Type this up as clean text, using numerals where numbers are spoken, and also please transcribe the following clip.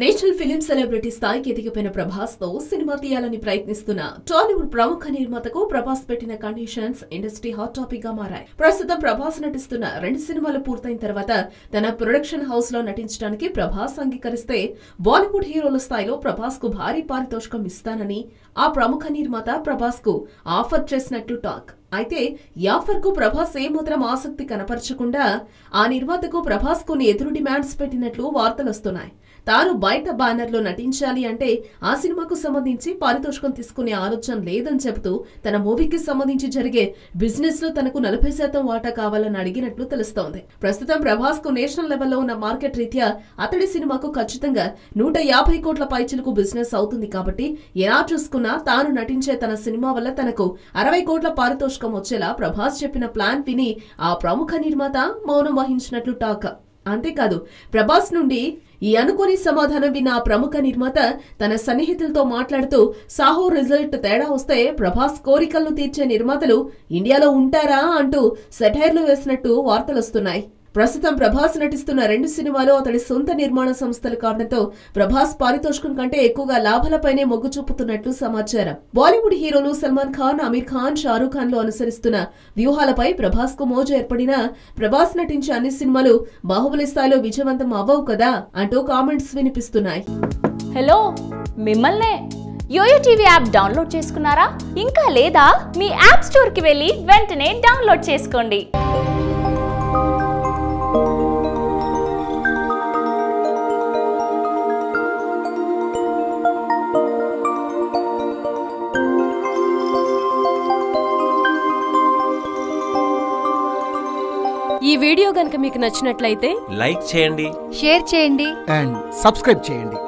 National film celebrity స్థాయికి ఎదిగిపోయిన ప్రభాస్ తో cinema తీయాలని ప్రయత్నిస్తున్న టాలీవుడ్ ప్రముఖ నిర్మాతకు ప్రభాస్ పెట్టిన కండిషన్స్ ఇండస్ట్రీ హాట్ టాపిక్ గా మారాయి. ప్రస్తుతం ప్రభాస్ నటిస్తున్న 2 సినిమాలు పూర్తయిన తర్వాత తన ప్రొడక్షన్ హౌస్ లో నటించడానికి ప్రభాస్ అంగీకరిస్తే బాలీవుడ్ హీరోల స్థాయిలో ప్రభాస్ కు భారీ పారితోషికం ఇస్తానని ఆ ప్రముఖ నిర్మాత ప్రభాస్ కు ఆఫర్ చేసినట్లు టాక్. అయితే ఈ ఆఫర్ కు ప్రభాస్ ఏమాత్రం ఆసక్తి కనపరచకుండా ఆ నిర్మాతకు ప్రభాస్ కొన్ని ఎదురు డిమాండ్స్ పెట్టినట్లు వార్తలొస్తున్నాయి. తాను బయట బ్యానర్ లో నటించాలి అంటే ఆ సినిమాకు సంబంధించి పారితోషికం తీసుకునే ఆలోచన లేదని చెబుతూ తన మూవీకి సంబంధించి జరిగే బిజినెస్ లో తనకు 40% వాటా కావాలని అడిగినట్లు తెలుస్తోంది. ప్రస్తుతం ప్రభాస్ కు నేషనల్ లెవెల్లో ఉన్న మార్కెట్ రీత్యా అతడి సినిమాకు ఖచ్చితంగా 150 కోట్ల పైచిలకు బిజినెస్ అవుతుంది కాబట్టి ఎలా చూసుకున్నా తాను నటించే తన సినిమా వల్ల తనకు 60 కోట్ల పారితోషికం వచ్చేలా ప్రభాస్ చెప్పిన ప్లాన్ విని ఆ ప్రముఖ నిర్మాత మౌనం వహించినట్లు టాక్. అంతేకాదు ప్రభాస్ నుండి ఈ అనుకోని సమాధానం విన్న ఆ ప్రముఖ నిర్మాత తన సన్నిహితులతో మాట్లాడుతూ సాహో రిజల్ట్ తేడా వస్తే ప్రభాస్ కోరికలను తీర్చే నిర్మాతలు ఇండియాలో ఉంటారా అంటూ సెటైర్లు వేసినట్టు వార్తలొస్తున్నాయి. ప్రస్తుతం ప్రభాస్ నటిస్తున్న 2 సినిమాలు అతడి సొంత నిర్మాణ సంస్థలు కావడంతో ప్రభాస్ పారితోషికం కంటే ఎక్కువగా లాభాలపైనే మొగ్గు చూపుతున్నట్లు సమాచారం. బాలీవుడ్ హీరోలు సల్మాన్ ఖాన్, అమీర్ ఖాన్, షారూఖ్ ఖాన్ లో అనుసరిస్తున్న వ్యూహాలపై ప్రభాస్ కు మోజు ఏర్పడినా ప్రభాస్ నటించే అన్ని సినిమాలు బాహుబలి స్థాయిలో విజయవంతం అవ్వవు కదా అంటూ కామెంట్స్ వినిపిస్తున్నాయి. హలో, మిమ్మల్నే యోయో టీవీ యాప్ డౌన్లోడ్ చేసుకున్నారా? ఇంకా లేదా? మీ యాప్ స్టోర్ కి వెళ్ళి వెంటనే డౌన్లోడ్ చేసుకోండి. ఈ వీడియో గనుక మీకు నచ్చినట్లయితే లైక్ చేయండి, షేర్ చేయండి అండ్ సబ్స్క్రైబ్ చేయండి.